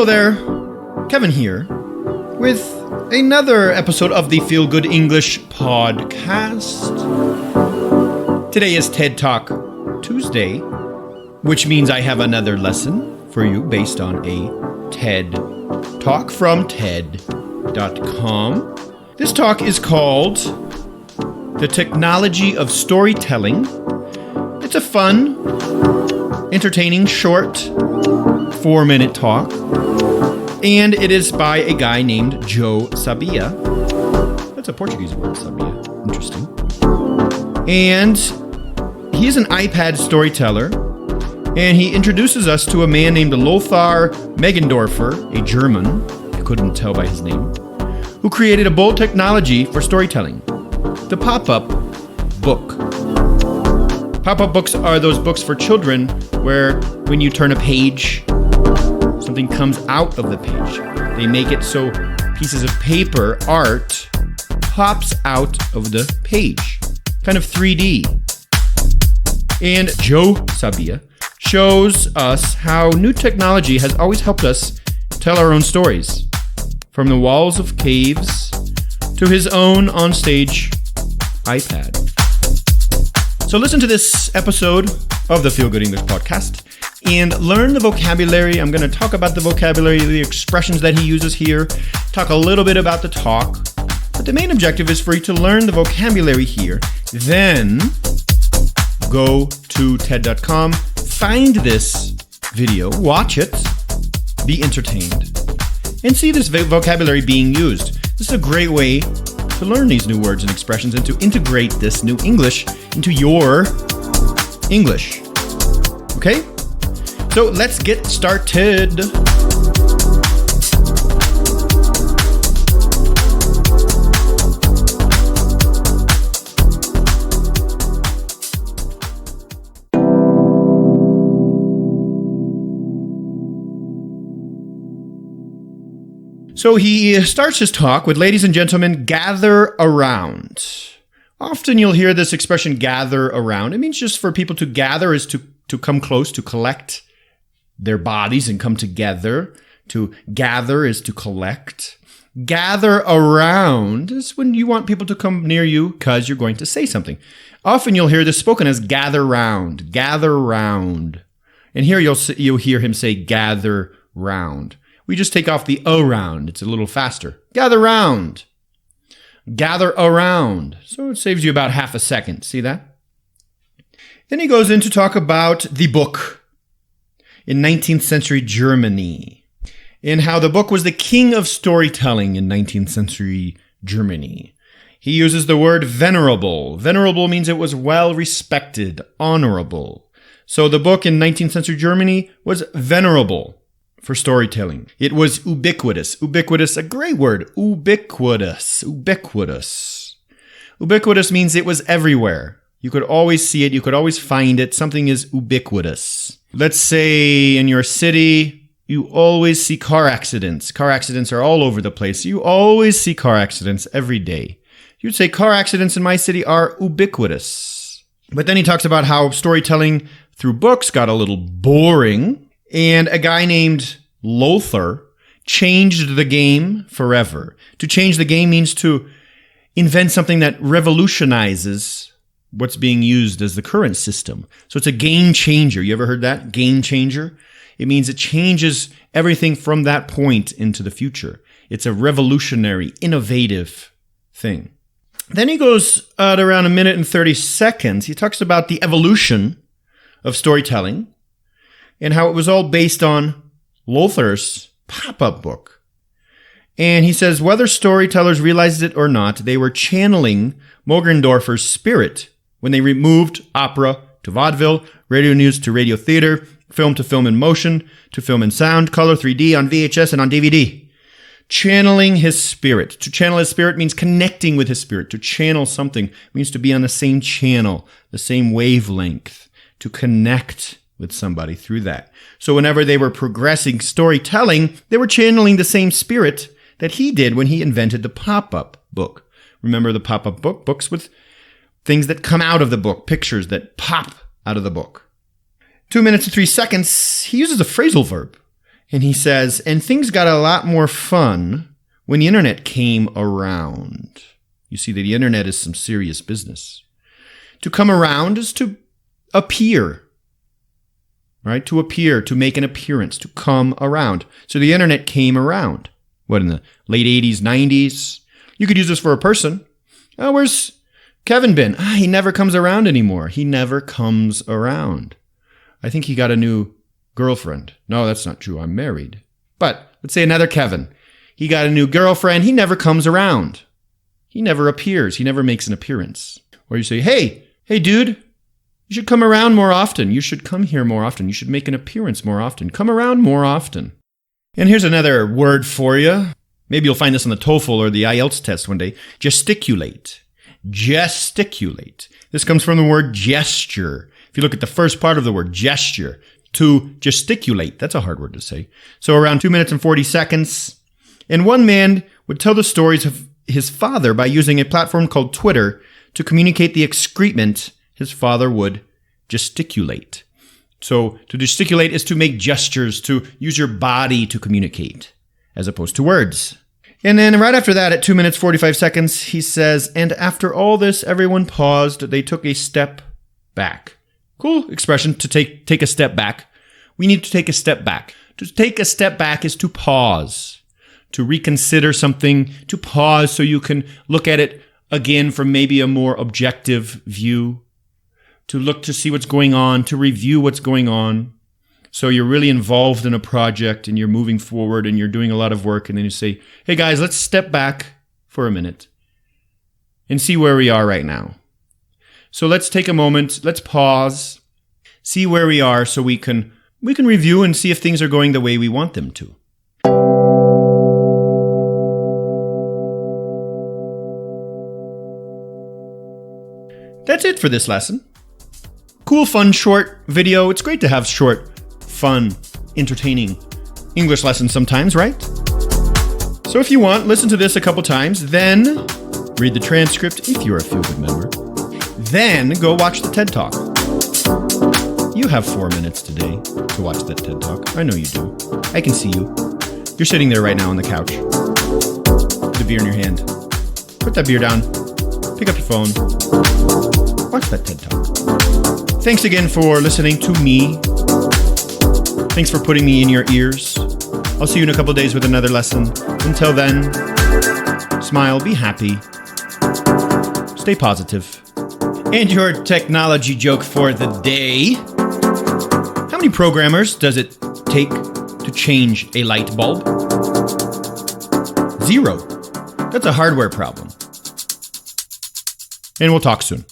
Hello there, Kevin here, with another episode of the Feel Good English podcast. Today is TED Talk Tuesday, which means I have another lesson for you based on a TED Talk from TED.com. This talk is called The Technology of Storytelling. It's a fun, entertaining, short, 4-minute talk. And it is by a guy named Joe Sabia. That's a Portuguese word, Sabia. Interesting. And he's an iPad storyteller. And he introduces us to a man named Lothar Meggendorfer, a German, you couldn't tell by his name, who created a bold technology for storytelling, the pop-up book. Pop-up books are those books for children where when you turn a page, something comes out of the page. They make it so pieces of paper, art, pops out of the page. Kind of 3D. And Joe Sabia shows us how new technology has always helped us tell our own stories. From the walls of caves to his own onstage iPad. So listen to this episode of the Feel Good English podcast and learn the vocabulary. I'm going to talk about the vocabulary, the expressions that he uses here, talk a little bit about the talk. But the main objective is for you to learn the vocabulary here. Then go to TED.com, find this video, watch it, be entertained, and see this vocabulary being used. This is a great way to learn these new words and expressions and to integrate this new English into your English. Okay? So let's get started. So he starts his talk with, ladies and gentlemen, gather around. Often you'll hear this expression, gather around. It means just for people to gather is to come close, to collect their bodies and come together. To gather is to collect. Gather around is when you want people to come near you because you're going to say something. Often you'll hear this spoken as gather round, gather round. And here you'll hear him say gather round. We just take off the around. It's a little faster. Gather round. Gather around. So it saves you about half a second. See that? Then he goes in to talk about the book in 19th century Germany and how the book was the king of storytelling in 19th century Germany. He uses the word venerable. Venerable means it was well respected, honorable. So the book in 19th century Germany was venerable for storytelling. It was ubiquitous. Ubiquitous, a great word. Ubiquitous. Ubiquitous. Ubiquitous means it was everywhere. You could always see it. You could always find it. Something is ubiquitous. Let's say in your city, you always see car accidents. Car accidents are all over the place. You always see car accidents every day. You'd say car accidents in my city are ubiquitous. But then he talks about how storytelling through books got a little boring. And a guy named Lothar changed the game forever. To change the game means to invent something that revolutionizes what's being used as the current system. So it's a game changer. You ever heard that? Game changer? It means it changes everything from that point into the future. It's a revolutionary, innovative thing. Then he goes at around 1 minute and 30 seconds. He talks about the evolution of storytelling and how it was all based on Lothar's pop-up book. And he says, whether storytellers realized it or not, they were channeling Moggendorfer's spirit when they removed opera to vaudeville, radio news to radio theater, film to film in motion, to film in sound, color, 3D, on VHS, and on DVD. Channeling his spirit. To channel his spirit means connecting with his spirit. To channel something means to be on the same channel, the same wavelength, to connect with somebody through that. So whenever they were progressing storytelling, they were channeling the same spirit that he did when he invented the pop-up book. Remember the pop-up book? Books with things that come out of the book, pictures that pop out of the book. 2 minutes and 3 seconds, he uses a phrasal verb. And he says, and things got a lot more fun when the internet came around. You see that the internet is some serious business. To come around is to appear, right? To appear, to make an appearance, to come around. So the internet came around. What, in the late 80s, 90s? You could use this for a person. Oh, where's Kevin been? He never comes around anymore. He never comes around. I think he got a new girlfriend. No, that's not true. I'm married. But let's say another Kevin. He got a new girlfriend. He never comes around. He never appears. He never makes an appearance. Or you say, hey, dude, you should come around more often. You should come here more often. You should make an appearance more often. Come around more often. And here's another word for you. Maybe you'll find this on the TOEFL or the IELTS test one day. Gesticulate. Gesticulate. This comes from the word gesture. If you look at the first part of the word gesture, to gesticulate, that's a hard word to say. So around 2 minutes and 40 seconds. And one man would tell the stories of his father by using a platform called Twitter to communicate the excrement his father would gesticulate. So to gesticulate is to make gestures, to use your body to communicate, as opposed to words. And then right after that, at 2 minutes, 45 seconds, he says, and after all this, everyone paused. They took a step back. Cool expression, to take a step back. We need to take a step back. To take a step back is to pause, to reconsider something, to pause so you can look at it again from maybe a more objective view, to look to see what's going on, to review what's going on. So you're really involved in a project and you're moving forward and you're doing a lot of work. And then you say, hey guys, let's step back for a minute and see where we are right now. So let's take a moment, let's pause, see where we are so we can review and see if things are going the way we want them to. That's it for this lesson. Cool, fun, short video. It's great to have short, fun, entertaining English lessons sometimes, right? So if you want, listen to this a couple times, then read the transcript if you're a Feel Good member. Then go watch the TED Talk. You have 4 minutes today to watch that TED Talk. I know you do. I can see you. You're sitting there right now on the couch with a beer in your hand. Put that beer down. Pick up your phone. Watch that TED Talk. Thanks again for listening to me. Thanks for putting me in your ears. I'll see you in a couple days with another lesson. Until then, smile, be happy, stay positive. And your technology joke for the day. How many programmers does it take to change a light bulb? 0. That's a hardware problem. And we'll talk soon.